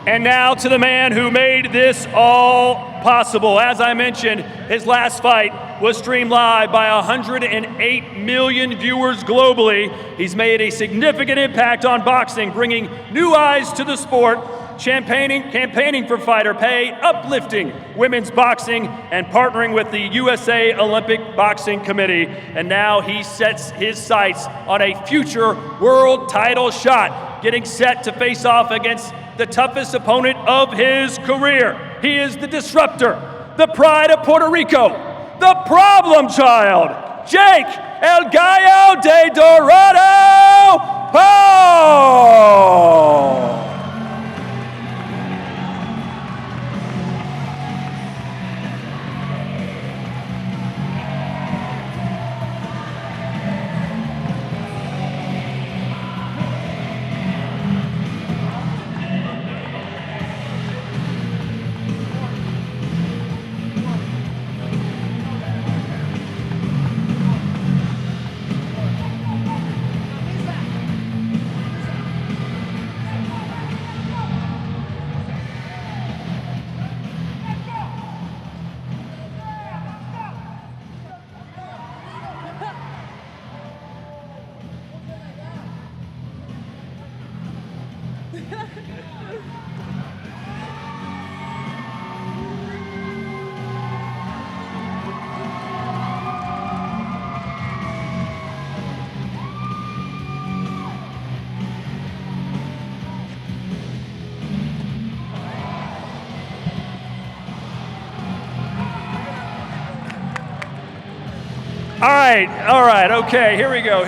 And now to the man who made this all possible. As I mentioned, his last fight was streamed live by 108 million viewers globally. He's made a significant impact on boxing, bringing new eyes to the sport, campaigning for fighter pay, uplifting women's boxing, and partnering with the USA Olympic Boxing Committee. And now he sets his sights on a future world title shot, getting set to face off against the toughest opponent of his career. He is the disruptor, the pride of Puerto Rico, the problem child, Jake El Gallo de Dorado Paul. All right, okay, here we go.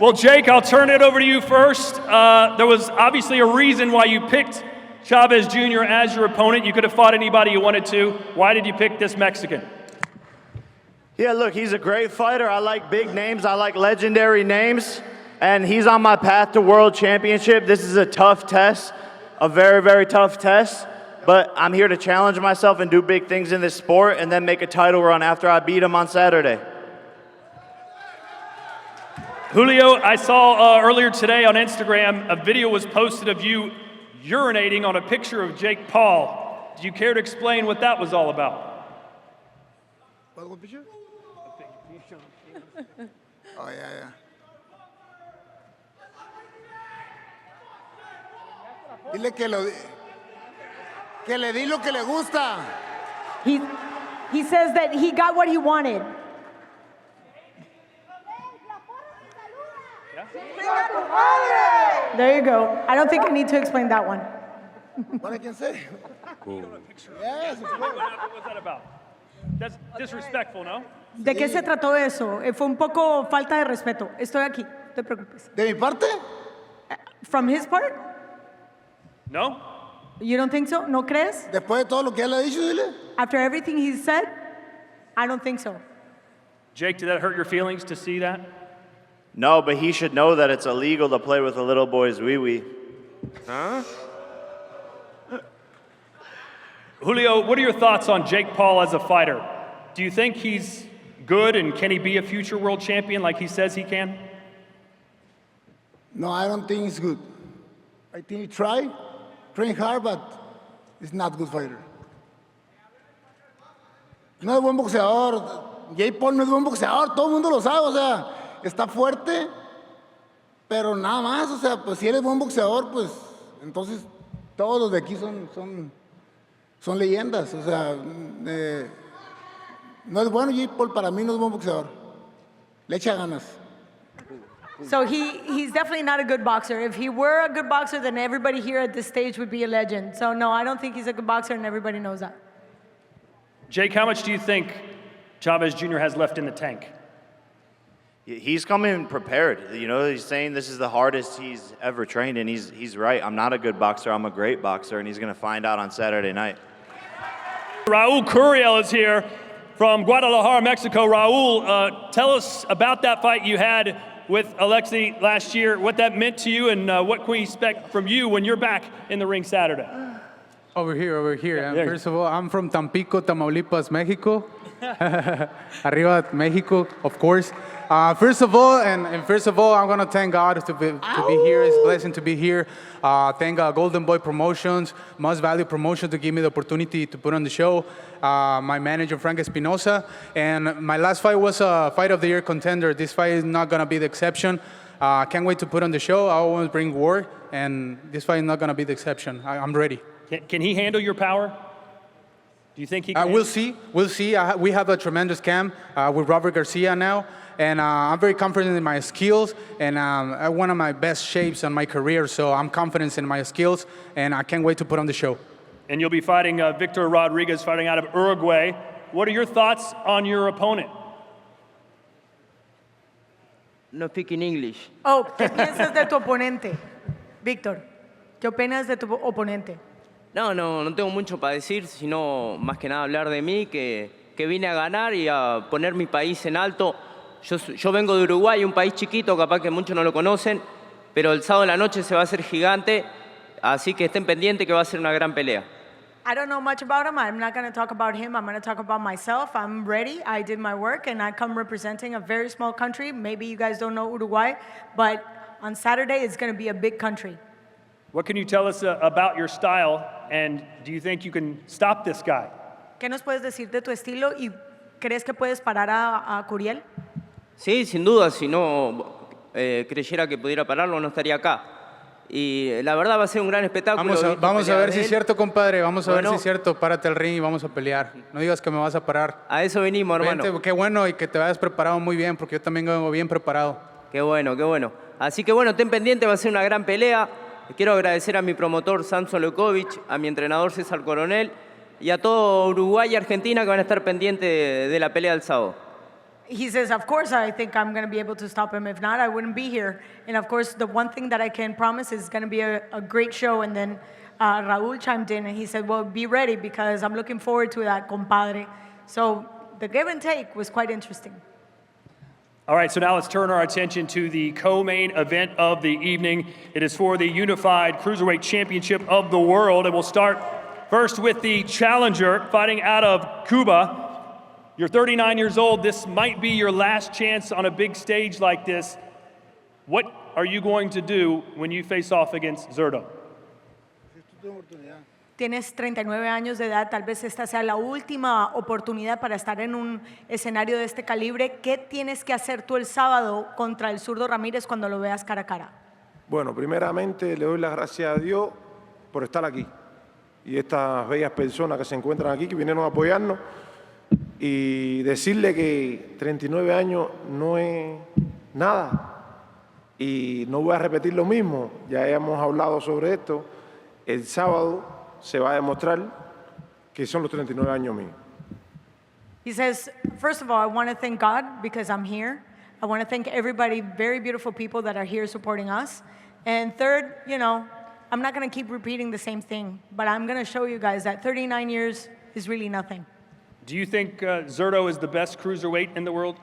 Well, Jake, I'll turn it over to you first. There was obviously a reason why you picked Chavez Jr. as your opponent. You could have fought anybody you wanted to. Why did you pick this Mexican? Yeah, look, he's a great fighter. I like big names. I like legendary names. And he's on my path to world championship. This is a tough test, a very, very tough test. But I'm here to challenge myself and do big things in this sport and then make a title run after I beat him on Saturday. Julio, I saw earlier today on Instagram, a video was posted of you urinating on a picture of Jake Paul. Do you care to explain what that was all about? What picture? Oh, yeah. Dile que le di lo que le gusta. He says that he got what he wanted. There you go. I don't think I need to explain that one. What I can say? Cool. Yes. What was that about? That's disrespectful, no? ¿De qué se trató eso? Fue un poco falta de respeto. Estoy aquí, no te preocupes. ¿De mi parte? From his part? No? You don't think so? ¿No crees? Después de todo lo que él ha dicho, dile. After everything he said, I don't think so. Jake, did that hurt your feelings to see that? No, but he should know that it's illegal to play with a little boy's wee-wee. Huh? Julio, what are your thoughts on Jake Paul as a fighter? Do you think he's good, and can he be a future world champion like he says he can? No, I don't think he's good. I think he train hard, but he's not a good fighter. No es buen boxeador. Jake Paul no es buen boxeador, todo el mundo lo sabe, o sea, está fuerte, pero nada más, o sea, pues si eres buen boxeador, pues entonces todos los de aquí son leyendas, o sea, no es bueno Jake Paul, para mí no es buen boxeador. Le echa ganas. So he's definitely not a good boxer. If he were a good boxer, then everybody here at this stage would be a legend. So no, I don't think he's a good boxer, and everybody knows that. Jake, how much do you think Chavez Jr. has left in the tank? He's coming prepared. You know, he's saying this is the hardest he's ever trained, and he's right. I'm not a good boxer. I'm a great boxer, and he's going to find out on Saturday night. Raul Curiel is here from Guadalajara, Mexico. Raul, tell us about that fight you had with Alexi last year, what that meant to you, and what can we expect from you when you're back in the ring Saturday? Over here. And first of all, I'm from Tampico, Tamaulipas, Mexico. Arriba, Mexico, of course. First of all, I'm going to thank God to be here. It's a blessing to be here. Thank Golden Boy Promotions, Most Value Promotion to give me the opportunity to put on the show. My manager, Frank Espinosa. And my last fight was a Fight of the Year contender. This fight is not going to be the exception. Can't wait to put on the show. I always bring war, and this fight is not going to be the exception. I'm ready. Can he handle your power? Do you think he can? We'll see. We'll see. We have a tremendous camp with Robert Garcia now. And I'm very confident in my skills, and I'm one of my best shapes in my career, so I'm confident in my skills, and I can't wait to put on the show. And you'll be fighting Victor Rodriguez, fighting out of Uruguay. What are your thoughts on your opponent? No speaking English. Oh, ¿qué piensas de tu oponente? Víctor, ¿qué opinas de tu oponente? No tengo mucho para decir, sino más que nada hablar de mí, que vine a ganar y a poner mi país en alto. Yo vengo de Uruguay, un país chiquito, capaz que muchos no lo conocen, pero el sábado en la noche se va a hacer gigante, así que estén pendientes que va a ser una gran pelea. I don't know much about him. I'm not going to talk about him. I'm going to talk about myself. I'm ready. I did my work, and I come representing a very small country. Maybe you guys don't know Uruguay, but on Saturday, it's going to be a big country. What can you tell us about your style, and do you think you can stop this guy? ¿Qué nos puedes decir de tu estilo y crees que puedes parar a Curiel? Sí, sin duda, si no creyera que pudiera pararlo, no estaría acá. Y la verdad va a ser un gran espectáculo. Vamos a ver si es cierto, compadre. Vamos a ver si es cierto. Párate al ring y vamos a pelear. No digas que me vas a parar. A eso venimos, hermano. Vente, qué bueno, y que te vayas preparado muy bien, porque yo también vengo bien preparado. Qué bueno, qué bueno. Así que bueno, ten pendiente, va a ser una gran pelea. Quiero agradecer a mi promotor Samson Lokovic, a mi entrenador César Coronel y a todo Uruguay y Argentina que van a estar pendientes de la pelea del sábado. He says, of course, I think I'm going to be able to stop him. If not, I wouldn't be here. And of course, the one thing that I can promise is going to be a great show. And then Raul chimed in and he said, well, be ready because I'm looking forward to that, compadre. So the give and take was quite interesting. All right, so now let's turn our attention to the co-main event of the evening. It is for the Unified Cruiserweight Championship of the World. And we'll start first with the challenger fighting out of Cuba. You're 39 years old. This might be your last chance on a big stage like this. What are you going to do when you face off against Zurdo? Tienes 39 años de edad, tal vez esta sea la última oportunidad para estar en un escenario de este calibre. ¿Qué tienes que hacer tú el sábado contra el Zurdo Ramírez cuando lo veas cara a cara? Bueno, primeramente le doy las gracias a Dios por estar aquí y estas bellas personas que se encuentran aquí, que vinieron a apoyarnos, y decirle que 39 años no es nada y no voy a repetir lo mismo, ya hemos hablado sobre esto. El sábado se va a demostrar que son los 39 años míos. He says, first of all, I want to thank God because I'm here. I want to thank everybody, very beautiful people that are here supporting us. And third, I'm not going to keep repeating the same thing, but I'm going to show you guys that 39 years is really nothing. Do you think Zurdo is the best cruiserweight in the world?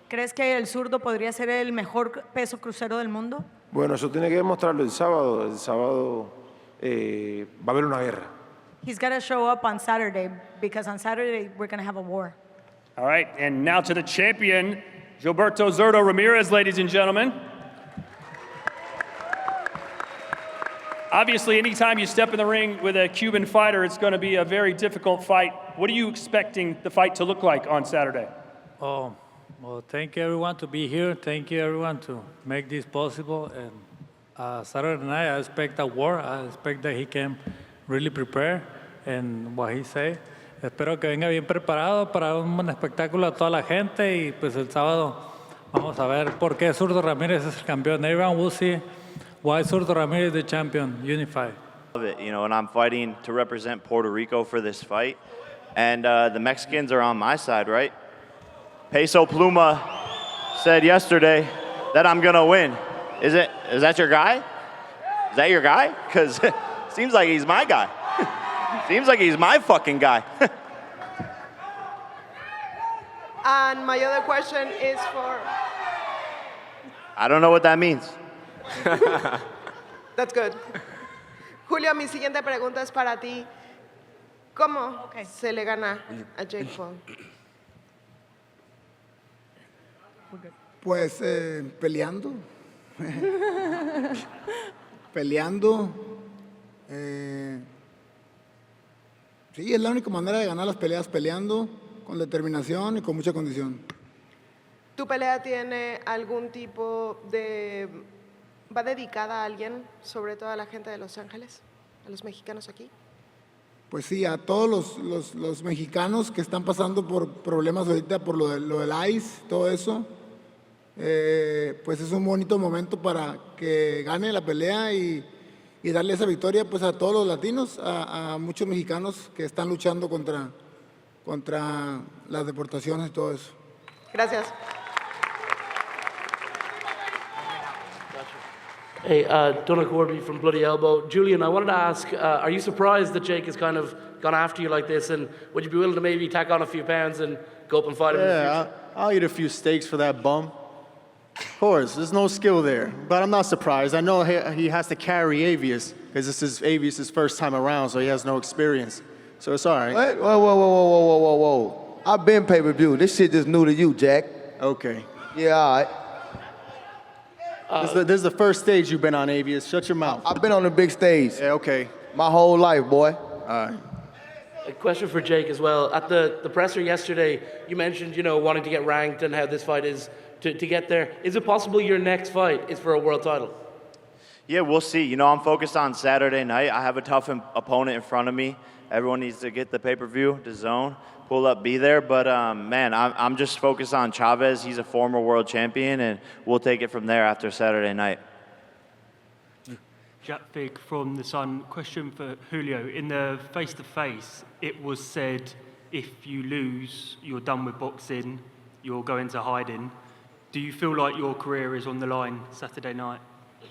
¿Crees que el Zurdo podría ser el mejor peso crucero del mundo? Bueno, eso tiene que demostrarlo el sábado. El sábado va a haber una guerra. He's got to show up on Saturday because on Saturday we're going to have a war. All right, and now to the champion, Gilberto Zurdo Ramírez, ladies and gentlemen. Obviously, anytime you step in the ring with a Cuban fighter, it's going to be a very difficult fight. What are you expecting the fight to look like on Saturday? Oh, well, thank you everyone to be here. Thank you everyone to make this possible. And Saturday night, I expect a war. I expect that he can really prepare and what he say. Espero que venga bien preparado para un buen espectáculo a toda la gente y pues el sábado vamos a ver por qué Zurdo Ramírez es el campeón. Everyone will see why Zurdo Ramírez is the champion, unified. Love it, and I'm fighting to represent Puerto Rico for this fight. And the Mexicans are on my side, right? Peso Pluma said yesterday that I'm going to win. Is that your guy? Is that your guy? Because it seems like he's my guy. Seems like he's my fucking guy. And my other question is for... I don't know what that means. That's good. Julio, mi siguiente pregunta es para ti. ¿Cómo se le gana a Jake Paul? Pues peleando. Peleando. Sí, es la única manera de ganar las peleas, peleando con determinación y con mucha condición. ¿Tu pelea tiene algún tipo de... va dedicada a alguien, sobre todo a la gente de Los Ángeles, a los mexicanos aquí? Pues sí, a todos los mexicanos que están pasando por problemas ahorita, por lo del ICE, todo eso, pues es un bonito momento para que gane la pelea y darle esa victoria pues a todos los latinos, a muchos mexicanos que están luchando contra las deportaciones y todo eso. Gracias. Hey, Donald Corby from Bloody Elbow. Julian, I wanted to ask, are you surprised that Jake has kind of gone after you like this, and would you be willing to maybe tack on a few pounds and go up and fight him in the future? Yeah, I'll eat a few steaks for that bum. Of course, there's no skill there, but I'm not surprised. I know he has to carry Avius, because this is Avius' first time around, so he has no experience. So it's all right. What? Whoa. I've been pay-per-view. This shit just new to you, Jack. Okay. Yeah, all right. This is the first stage you've been on, Avius. Shut your mouth. I've been on the big stage. Yeah, okay. My whole life, boy. All right. A question for Jake as well. At the presser yesterday, you mentioned, wanting to get ranked and how this fight is to get there. Is it possible your next fight is for a world title? Yeah, we'll see. I'm focused on Saturday night. I have a tough opponent in front of me. Everyone needs to get the pay-per-view, the zone, pull up, be there. But, man, I'm just focused on Chavez. He's a former world champion, and we'll take it from there after Saturday night. Jack Fig from The Sun. Question for Julio. In the face-to-face, it was said if you lose, you're done with boxing, you'll go into hiding. Do you feel like your career is on the line Saturday night?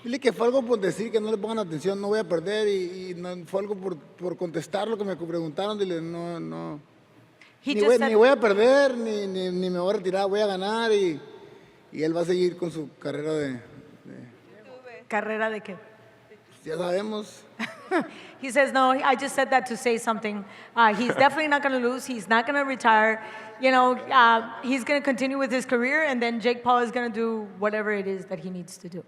Dile que fue algo por decir, que no le pongan atención, no voy a perder, y no, fue algo por contestar lo que me preguntaron, dile, no. Ni voy a perder, ni me voy a retirar, voy a ganar, y él va a seguir con su carrera de... ¿Carrera de qué? Ya sabemos. He says, no, I just said that to say something. He's definitely not going to lose. He's not going to retire. He's going to continue with his career, and then Jake Paul is going to do whatever it is that he needs to do.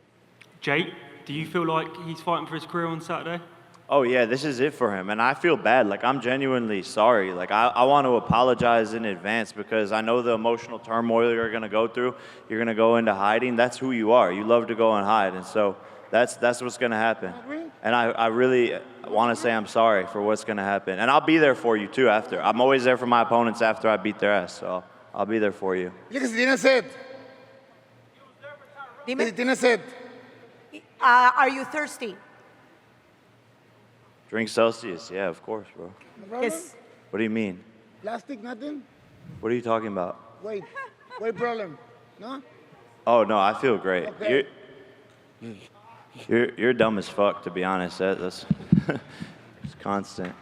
Jake, do you feel like he's fighting for his career on Saturday? Oh, yeah, this is it for him. And I feel bad. I'm genuinely sorry. I want to apologize in advance because I know the emotional turmoil you're going to go through. You're going to go into hiding. That's who you are. You love to go and hide. And so that's what's going to happen. And I really want to say I'm sorry for what's going to happen. And I'll be there for you, too, after. I'm always there for my opponents after I beat their ass. So I'll be there for you. Dile que si tiene sed. Dime. Que si tiene sed. Are you thirsty? Drink Celsius. Yeah, of course, bro. No Yes. What do you mean? Plastic, nothing? What are you talking about? Wait problem. No? Oh, no, I feel great. Okay. You're dumb as fuck, to be honest. That's it's constant.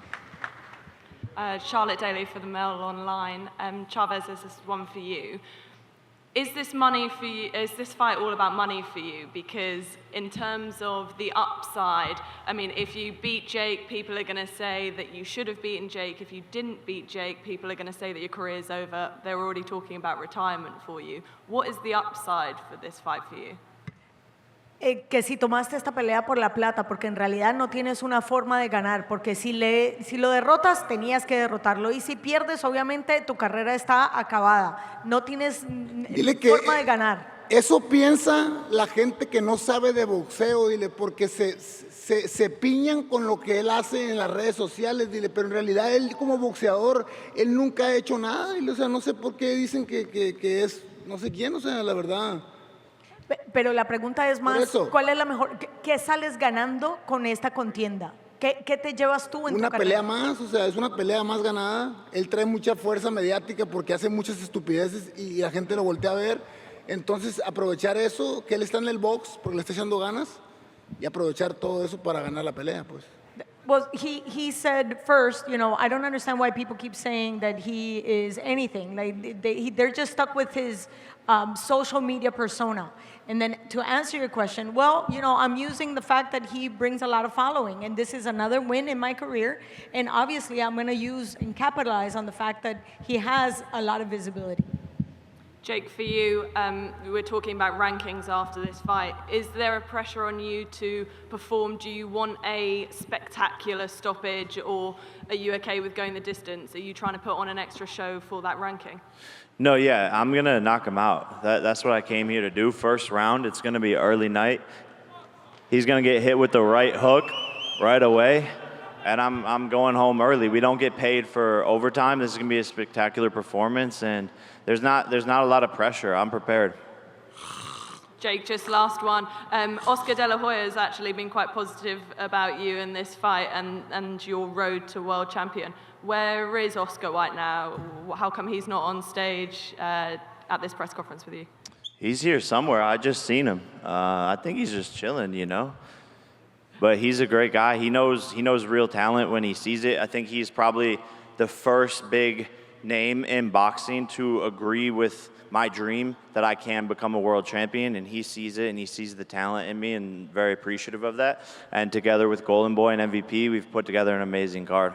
Charlotte Daly for the Mail Online. Chavez, this is one for you. Is this money for you? Is this fight all about money for you? Because in terms of the upside, I mean, if you beat Jake, people are going to say that you should have beaten Jake. If you didn't beat Jake, people are going to say that your career is over. They're already talking about retirement for you. What is the upside for this fight for you? Que si tomaste esta pelea por la plata, porque en realidad no tienes una forma de ganar, porque si lo derrotas, tenías que derrotarlo, y si pierdes, obviamente tu carrera está acabada, no tienes forma de ganar. Eso piensa la gente que no sabe de boxeo, dile, porque se piñan con lo que él hace en las redes sociales, dile, pero en realidad él como boxeador, él nunca ha hecho nada, dile, o sea, no sé por qué dicen que es no sé quién, o sea, la verdad. Pero la pregunta es más, ¿cuál es la mejor? ¿Qué sales ganando con esta contienda? ¿Qué te llevas tú en tu carrera? Una pelea más, o sea, es una pelea más ganada. Él trae mucha fuerza mediática porque hace muchas estupideces y la gente lo voltea a ver. Entonces, aprovechar eso, que él está en el box porque le está echando ganas, y aprovechar todo eso para ganar la pelea, pues. Well, he said first, I don't understand why people keep saying that he is anything. Like they're just stuck with his social media persona. And then to answer your question, well, I'm using the fact that he brings a lot of following, and this is another win in my career. And obviously, I'm going to use and capitalize on the fact that he has a lot of visibility. Jake, for you, we're talking about rankings after this fight. Is there a pressure on you to perform? Do you want a spectacular stoppage, or are you okay with going the distance? Are you trying to put on an extra show for that ranking? No, yeah, I'm going to knock him out. That's what I came here to do. First round, it's going to be early night. He's going to get hit with the right hook right away, and I'm going home early. We don't get paid for overtime. This is going to be a spectacular performance, and there's not a lot of pressure. I'm prepared. Jake, just last one. Oscar De La Hoya has actually been quite positive about you in this fight and your road to world champion. Where is Oscar right now? How come he's not on stage at this press conference with you? He's here somewhere. I just seen him. I think he's just chilling, you know. But he's a great guy. He knows real talent when he sees it. I think he's probably the first big name in boxing to agree with my dream that I can become a world champion, and he sees it, and he sees the talent in me, and very appreciative of that. And together with Golden Boy and MVP, we've put together an amazing card.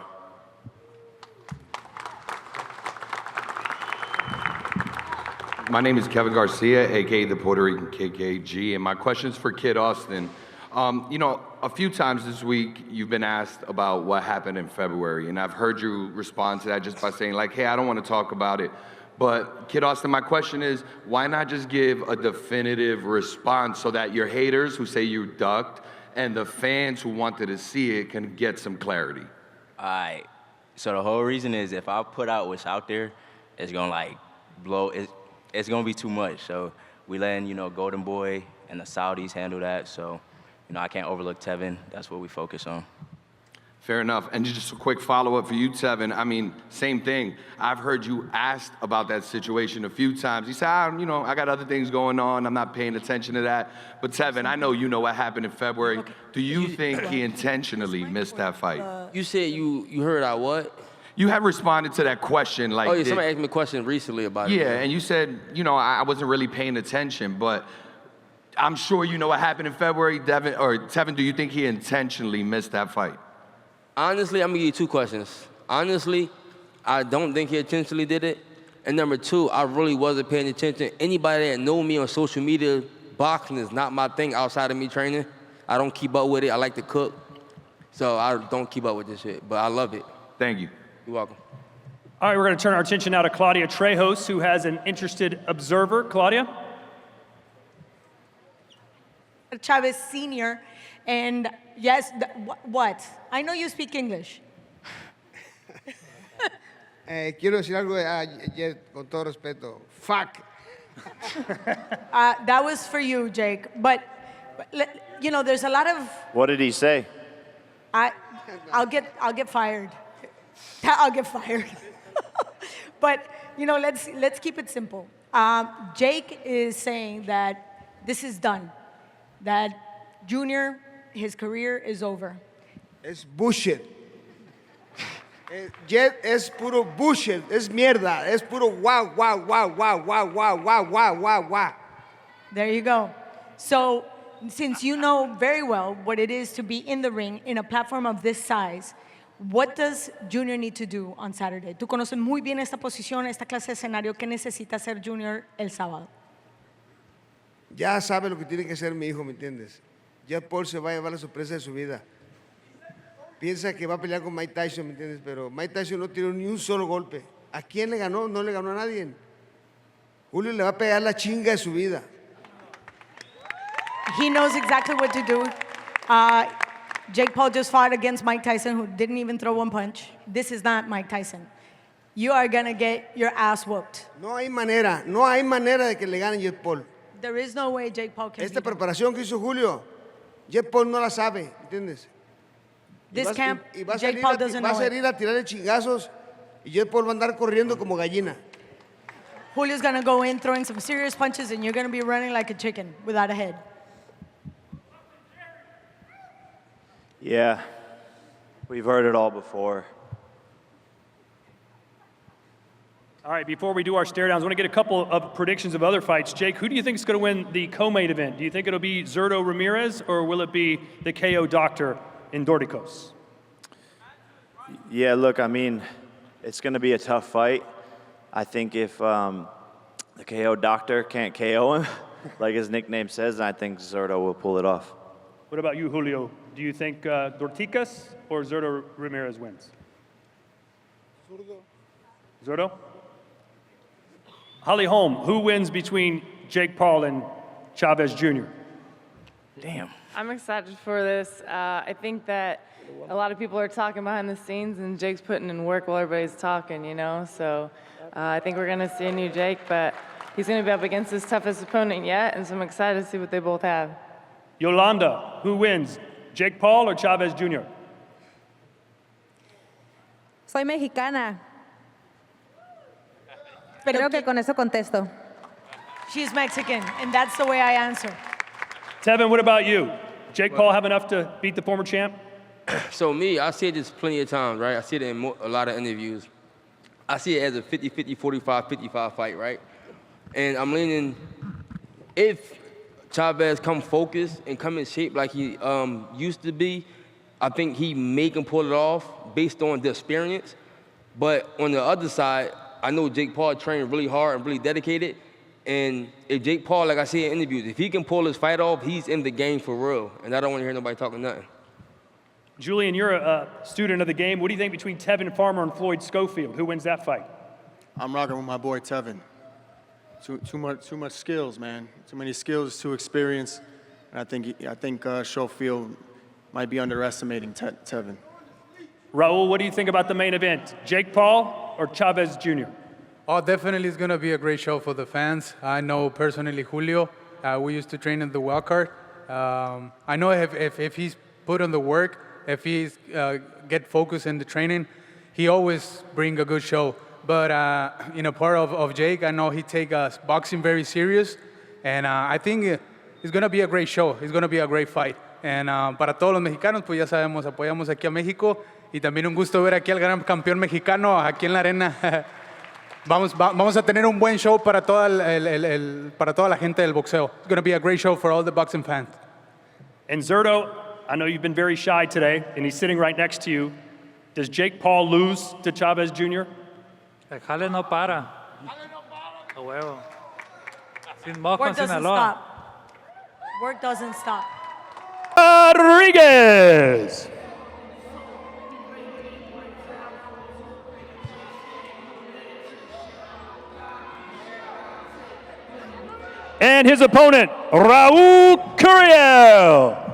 My name is Kevin Garcia, aka the Puerto Rican KKG, and my question's for Kid Austin. You know, a few times this week you've been asked about what happened in February, and I've heard you respond to that just by saying like, hey, I don't want to talk about it. But Kid Austin, my question is, why not just give a definitive response so that your haters who say you ducked and the fans who wanted to see it can get some clarity? All right. So the whole reason is if I put out what's out there, it's gonna like blow. It's gonna be too much. So we letting Golden Boy and the Saudis handle that. So I can't overlook Tevin. That's what we focus on. Fair enough. And just a quick follow-up for you, Tevin. I mean, same thing. I've heard you asked about that situation a few times. You said, I got other things going on. I'm not paying attention to that. But Tevin, I know you know what happened in February. Do you think he intentionally missed that fight? You said you heard I what? You have responded to that question like... Oh, yeah, somebody asked me a question recently about it. Yeah, and you said, I wasn't really paying attention, but I'm sure you know what happened in February. Tevin, do you think he intentionally missed that fight? Honestly, I'm gonna give you two questions. Honestly, I don't think he intentionally did it. And number two, I really wasn't paying attention. Anybody that know me on social media, boxing is not my thing outside of me training. I don't keep up with it. I like to cook. So I don't keep up with this shit, but I love it. Thank you. You're welcome. All right, we're going to turn our attention now to Claudia Trejos, who has an interested observer. Claudia? Chavez Sr. And yes, what? I know you speak English. Quiero decir algo con todo respeto. Fuck. That was for you, Jake. But there's a lot of... What did he say? I'll get fired. I'll get fired. But, let's keep it simple. Jake is saying that this is done. That Junior, his career is over. Es bullshit. Jet es puro bullshit. Es mierda. Es puro wow, wow, wow, wow, wow, wow, wow, wow, wow, wow. There you go. So, since you know very well what it is to be in the ring in a platform of this size, what does Junior need to do on Saturday? Tú conoces muy bien esta posición, esta clase de escenario. ¿Qué necesita hacer Junior el sábado? Ya sabe lo que tiene que hacer mi hijo, ¿me entiendes? Ya Paul se va a llevar la sorpresa de su vida. Piensa que va a pelear con Mike Tyson, ¿me entiendes? Pero Mike Tyson no tiró ni un solo golpe. ¿A quién le ganó? No le ganó a nadie. Julio le va a pegar la chinga de su vida. He knows exactly what to do. Jake Paul just fought against Mike Tyson, who didn't even throw one punch. This is not Mike Tyson. You are going to get your ass whooped. No hay manera de que le gane Jake Paul. There is no way Jake Paul can Esta preparación que hizo Julio, Jake Paul no la sabe, ¿entiendes? This camp, Jake Paul doesn't know it. Va a salir a tirarle chingazos y Jake Paul va a andar corriendo como gallina. Julio's going to go in throwing some serious punches, and you're going to be running like a chicken without a head. Yeah, we've heard it all before. All right, before we do our stare downs, I want to get a couple of predictions of other fights. Jake, who do you think is going to win the co-main event? Do you think it'll be Zurdo Ramírez, or will it be the KO doctor in Doricos? Yeah, look, I mean, it's going to be a tough fight. I think if The KO doctor can't KO him, like his nickname says, and I think Zurdo will pull it off. What about you, Julio? Do you think Doricos or Zurdo Ramírez wins? Zurdo? Holm, who wins between Jake Paul and Chavez Jr.? Damn. I'm excited for this. I think that a lot of people are talking behind the scenes, and Jake's putting in work while everybody's talking, you know? So I think we're going to see a new Jake, but he's going to be up against his toughest opponent yet, and so I'm excited to see what they both have. Yolanda, who wins, Jake Paul or Chavez Jr.? Soy mexicana. Creo que con eso contesto. She's Mexican, and that's the way I answer. Tevin, what about you? Jake Paul have enough to beat the former champ? So me, I said this plenty of times, right? I see it in a lot of interviews. I see it as a 50-50, 45-55 fight, right? And I'm leaning, if Chavez come focused and come in shape like he used to be, I think he may can pull it off based on the experience. But on the other side, I know Jake Paul trained really hard and really dedicated. And if Jake Paul, like I said in interviews, if he can pull his fight off, he's in the game for real. And I don't want to hear nobody talking nothing. Julian, you're a student of the game. What do you think between Tevin Farmer and Floyd Schofield? Who wins that fight? I'm rocking with my boy Tevin. Too much skills, man. Too many skills, too experience. And I think Schofield might be underestimating Tevin. Raul, what do you think about the main event? Jake Paul or Chavez Jr.? Oh, definitely it's going to be a great show for the fans. I know personally Julio. We used to train in the wild card. I know if he's put on the work, if he's get focused in the training, he always bring a good show. But part of Jake, I know he take boxing very serious, and I think it's going to be a great show. It's going to be a great fight. And para todos los mexicanos, pues ya sabemos, apoyamos aquí a México, y también un gusto ver aquí al gran campeón mexicano aquí en la arena. Vamos a tener un buen show para toda la gente del boxeo. It's going to be a great show for all the boxing fans. And Zurdo, I know you've been very shy today, and he's sitting right next to you. Does Jake Paul lose to Chavez Jr.? El jale no para. A huevo. Sin mojo, Work sin doesn't aloha. stop. Work doesn't stop. Rodriguez. And his opponent, Raul Curiel.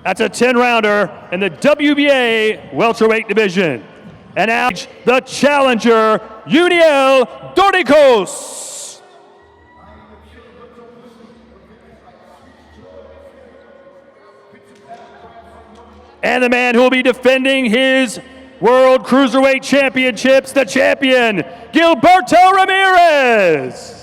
That's a 10-rounder in the WBA welterweight division. And now the challenger, Yuniel Doricos. And the man who will be defending his World Cruiserweight Championships, the champion, Gilberto Ramirez.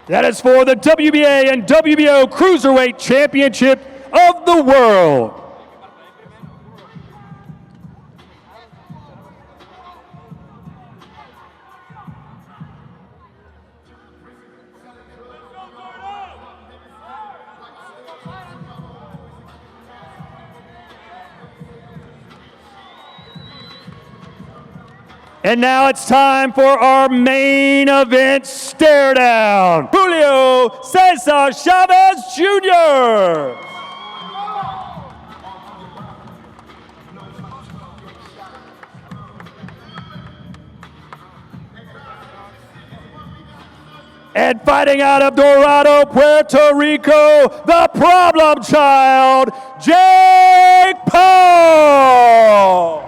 That is for the WBA and WBO Cruiserweight Championship of the World. And now it's time for our main event stare down. Julio Cesar Chavez Jr. And fighting out of Dorado, Puerto Rico, the problem child, Jake Paul.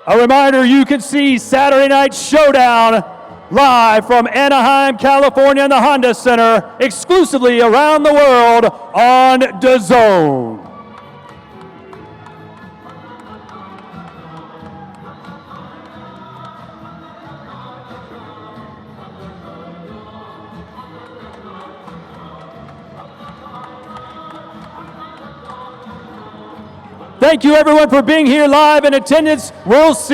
A reminder, you can see Saturday Night Showdown live from Anaheim, California in the Honda Center, exclusively around the world on DAZN. Thank you everyone for being here live in attendance. We'll see